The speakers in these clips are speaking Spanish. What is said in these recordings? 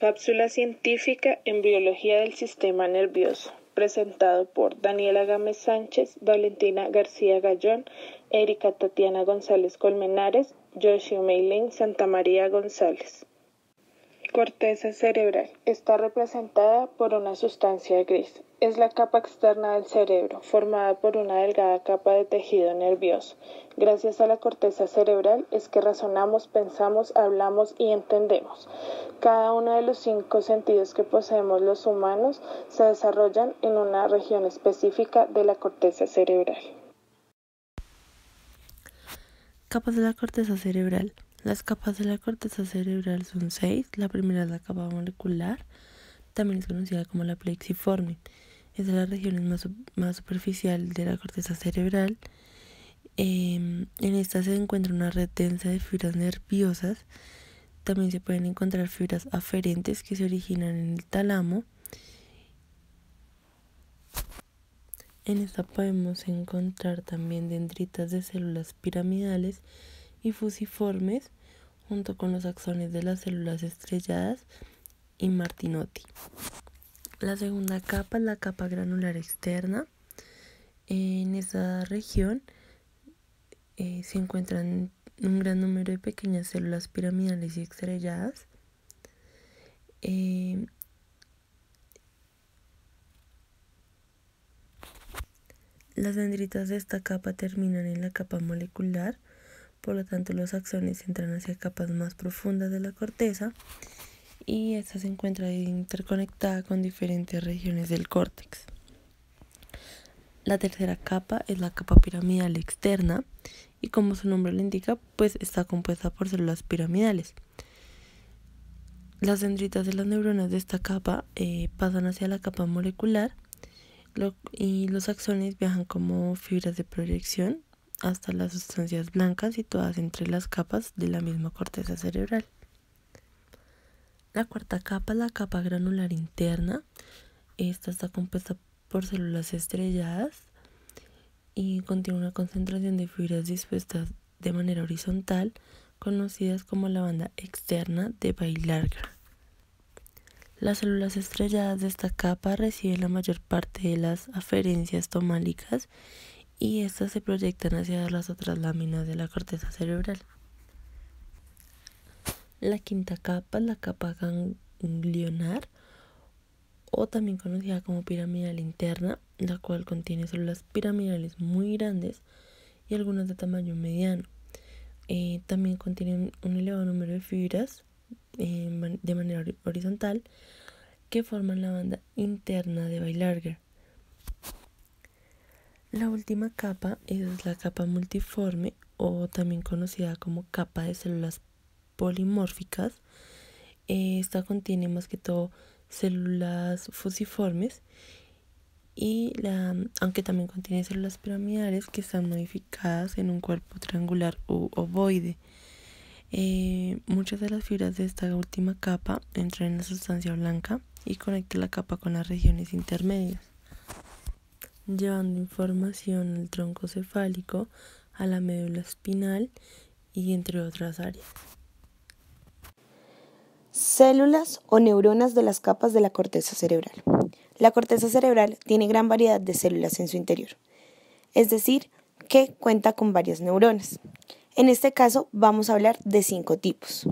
Cápsula científica en biología del sistema nervioso, presentado por Daniela Gámez Sánchez, Valentina García Gallón, Erika Tatiana González Colmenares, Yoshio Meilén Santamaría González. Corteza cerebral. Está representada por una sustancia gris. Es la capa externa del cerebro, formada por una delgada capa de tejido nervioso. Gracias a la corteza cerebral es que razonamos, pensamos, hablamos y entendemos. Cada uno de los 5 sentidos que poseemos los humanos se desarrollan en una región específica de la corteza cerebral. Capas de la corteza cerebral. Las capas de la corteza cerebral son 6. La primera es la capa molecular, también es conocida como la plexiforme. Es de las regiones más superficial de la corteza cerebral. En esta se encuentra una red densa de fibras nerviosas. También se pueden encontrar fibras aferentes que se originan en el tálamo. En esta podemos encontrar también dendritas de células piramidales y fusiformes, junto con los axones de las células estrelladas y Martinotti. La segunda capa es la capa granular externa. En esa región se encuentran un gran número de pequeñas células piramidales y estrelladas. Las dendritas de esta capa terminan en la capa molecular, por lo tanto los axones entran hacia capas más profundas de la corteza y esta se encuentra interconectada con diferentes regiones del córtex. La tercera capa es la capa piramidal externa y, como su nombre lo indica, pues está compuesta por células piramidales. Las dendritas de las neuronas de esta capa pasan hacia la capa molecular y los axones viajan como fibras de proyección hasta las sustancias blancas situadas entre las capas de la misma corteza cerebral. La cuarta capa es la capa granular interna. Esta está compuesta por células estrelladas y contiene una concentración de fibras dispuestas de manera horizontal, conocidas como la banda externa de Weill-Larger. Las células estrelladas de esta capa reciben la mayor parte de las aferencias tomálicas y estas se proyectan hacia las otras láminas de la corteza cerebral. La quinta capa es la capa ganglionar, o también conocida como piramidal interna, la cual contiene células piramidales muy grandes y algunas de tamaño mediano. También contienen un elevado número de fibras de manera horizontal que forman la banda interna de Weill-Larger. La última capa es la capa multiforme, o también conocida como capa de células polimórficas. Esta contiene más que todo células fusiformes aunque también contiene células piramidales que están modificadas en un cuerpo triangular u ovoide. Muchas de las fibras de esta última capa entran en la sustancia blanca y conectan la capa con las regiones intermedias, llevando información al tronco cefálico, a la médula espinal y entre otras áreas. Células o neuronas de las capas de la corteza cerebral. La corteza cerebral tiene gran variedad de células en su interior, es decir, que cuenta con varias neuronas. En este caso vamos a hablar de 5 tipos.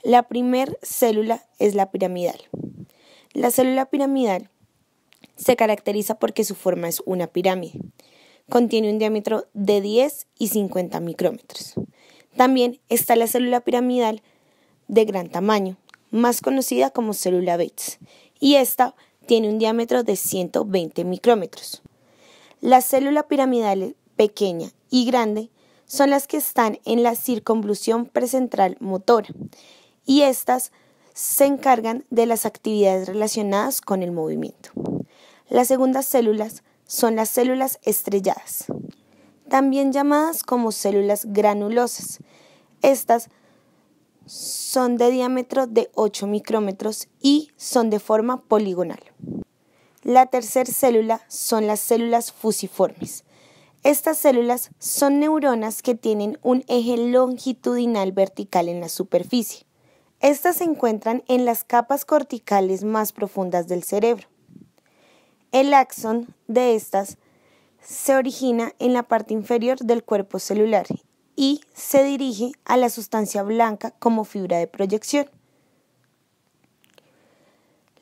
La primera célula es la piramidal. La célula piramidal se caracteriza porque su forma es una pirámide. Contiene un diámetro de 10 y 50 micrómetros. También está la célula piramidal de gran tamaño, más conocida como célula Bates, y esta tiene un diámetro de 120 micrómetros. La célula piramidal pequeña y grande son las que están en la circunvolución precentral motora, y estas se encargan de las actividades relacionadas con el movimiento. Las segundas células son las células estrelladas, también llamadas como células granulosas. Estas son de diámetro de 8 micrómetros y son de forma poligonal. La tercera célula son las células fusiformes. Estas células son neuronas que tienen un eje longitudinal vertical en la superficie. Estas se encuentran en las capas corticales más profundas del cerebro. El axón de estas se origina en la parte inferior del cuerpo celular y se dirige a la sustancia blanca como fibra de proyección.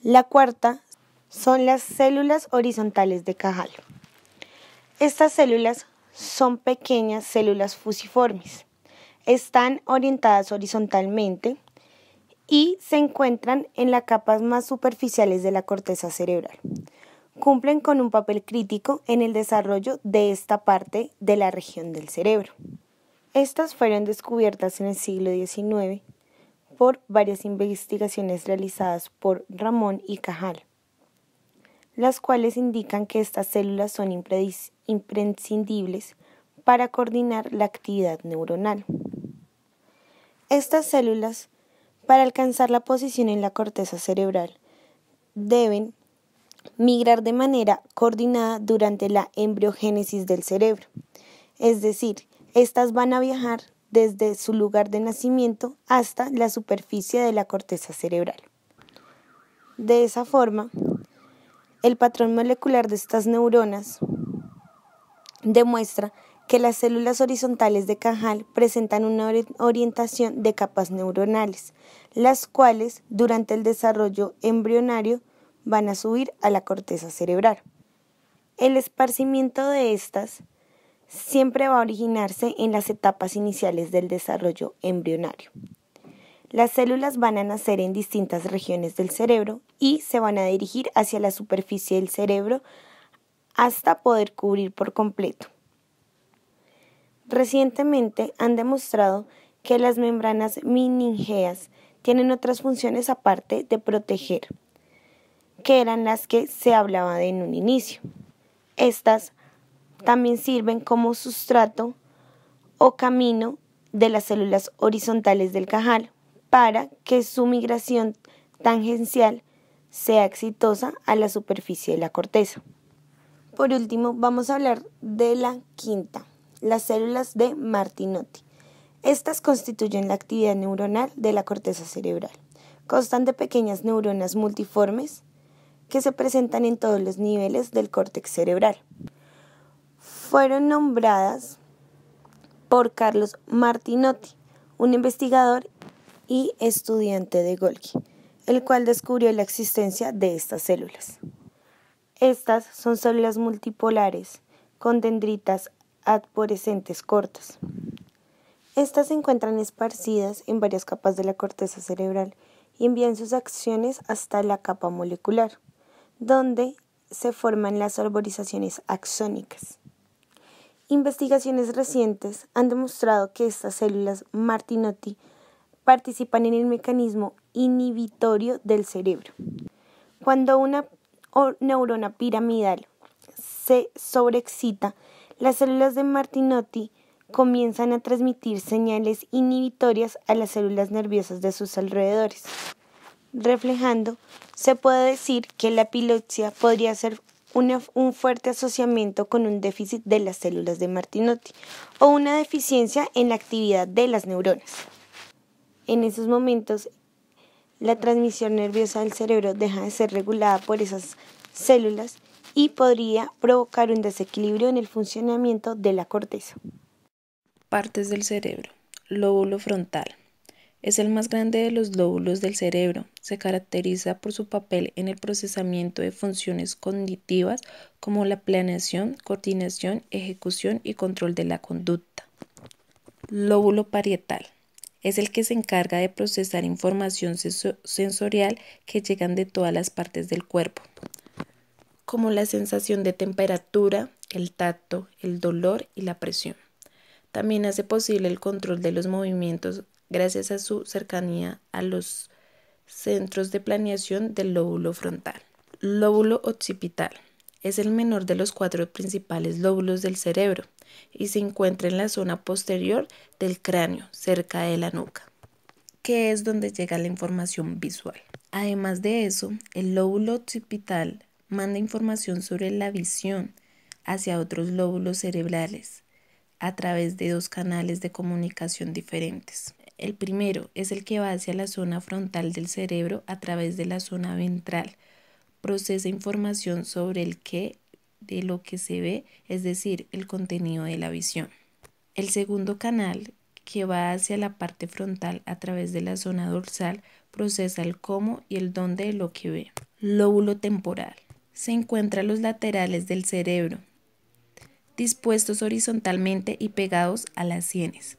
La cuarta son las células horizontales de Cajal. Estas células son pequeñas células fusiformes. Están orientadas horizontalmente y se encuentran en las capas más superficiales de la corteza cerebral. Cumplen con un papel crítico en el desarrollo de esta parte de la región del cerebro. Estas fueron descubiertas en el siglo XIX por varias investigaciones realizadas por Ramón y Cajal, las cuales indican que estas células son imprescindibles para coordinar la actividad neuronal. Estas células, para alcanzar la posición en la corteza cerebral, deben migrar de manera coordinada durante la embriogénesis del cerebro, es decir, estas van a viajar desde su lugar de nacimiento hasta la superficie de la corteza cerebral. De esa forma, el patrón molecular de estas neuronas demuestra que las células horizontales de Cajal presentan una orientación de capas neuronales, las cuales durante el desarrollo embrionario van a subir a la corteza cerebral. El esparcimiento de estas siempre va a originarse en las etapas iniciales del desarrollo embrionario. Las células van a nacer en distintas regiones del cerebro y se van a dirigir hacia la superficie del cerebro hasta poder cubrir por completo. Recientemente han demostrado que las membranas meningéas tienen otras funciones aparte de proteger, que eran las que se hablaba en un inicio. Estas también sirven como sustrato o camino de las células horizontales del Cajal para que su migración tangencial sea exitosa a la superficie de la corteza. Por último, vamos a hablar de la quinta, las células de Martinotti. Estas constituyen la actividad neuronal de la corteza cerebral. Constan de pequeñas neuronas multiformes que se presentan en todos los niveles del córtex cerebral. Fueron nombradas por Carlos Martinotti, un investigador y estudiante de Golgi, el cual descubrió la existencia de estas células. Estas son células multipolares con dendritas adolescentes cortas. Estas se encuentran esparcidas en varias capas de la corteza cerebral y envían sus acciones hasta la capa molecular, donde se forman las arborizaciones axónicas. Investigaciones recientes han demostrado que estas células Martinotti participan en el mecanismo inhibitorio del cerebro. Cuando una neurona piramidal se sobreexcita, las células de Martinotti comienzan a transmitir señales inhibitorias a las células nerviosas de sus alrededores. Reflejando, se puede decir que la epilepsia podría ser un fuerte asociamiento con un déficit de las células de Martinotti o una deficiencia en la actividad de las neuronas. En esos momentos, la transmisión nerviosa del cerebro deja de ser regulada por esas células y podría provocar un desequilibrio en el funcionamiento de la corteza. Partes del cerebro. Lóbulo frontal. Es el más grande de los lóbulos del cerebro. Se caracteriza por su papel en el procesamiento de funciones cognitivas como la planeación, coordinación, ejecución y control de la conducta. Lóbulo parietal. Es el que se encarga de procesar información sensorial que llegan de todas las partes del cuerpo, como la sensación de temperatura, el tacto, el dolor y la presión. También hace posible el control de los movimientos gracias a su cercanía a los centros de planeación del lóbulo frontal. Lóbulo occipital. Es el menor de los 4 principales lóbulos del cerebro y se encuentra en la zona posterior del cráneo, cerca de la nuca, que es donde llega la información visual. Además de eso, el lóbulo occipital manda información sobre la visión hacia otros lóbulos cerebrales a través de 2 canales de comunicación diferentes. El primero es el que va hacia la zona frontal del cerebro a través de la zona ventral. Procesa información sobre el qué de lo que se ve, es decir, el contenido de la visión. El segundo canal, que va hacia la parte frontal a través de la zona dorsal, procesa el cómo y el dónde de lo que ve. Lóbulo temporal. Se encuentra a los laterales del cerebro, dispuestos horizontalmente y pegados a las sienes.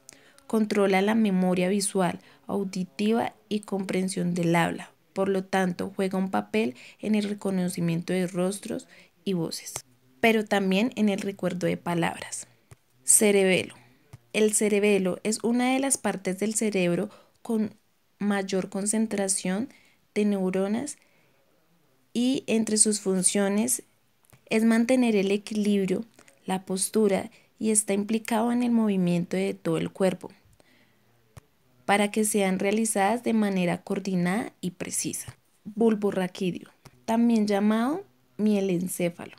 Controla la memoria visual, auditiva y comprensión del habla. Por lo tanto, juega un papel en el reconocimiento de rostros y voces, pero también en el recuerdo de palabras. Cerebelo. El cerebelo es una de las partes del cerebro con mayor concentración de neuronas y entre sus funciones es mantener el equilibrio, la postura y está implicado en el movimiento de todo el cuerpo para que sean realizadas de manera coordinada y precisa. Bulbo raquídeo, también llamado mielencéfalo,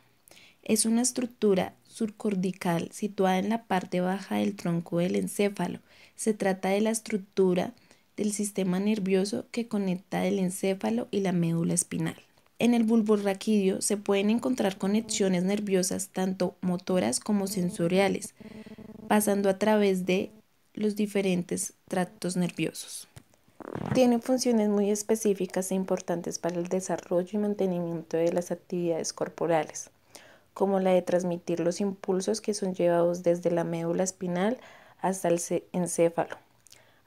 es una estructura subcortical situada en la parte baja del tronco del encéfalo. Se trata de la estructura del sistema nervioso que conecta el encéfalo y la médula espinal. En el bulbo raquídeo se pueden encontrar conexiones nerviosas tanto motoras como sensoriales, pasando a través de los diferentes tractos nerviosos. Tiene funciones muy específicas e importantes para el desarrollo y mantenimiento de las actividades corporales, como la de transmitir los impulsos que son llevados desde la médula espinal hasta el encéfalo,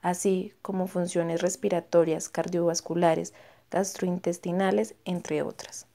así como funciones respiratorias, cardiovasculares, gastrointestinales, entre otras.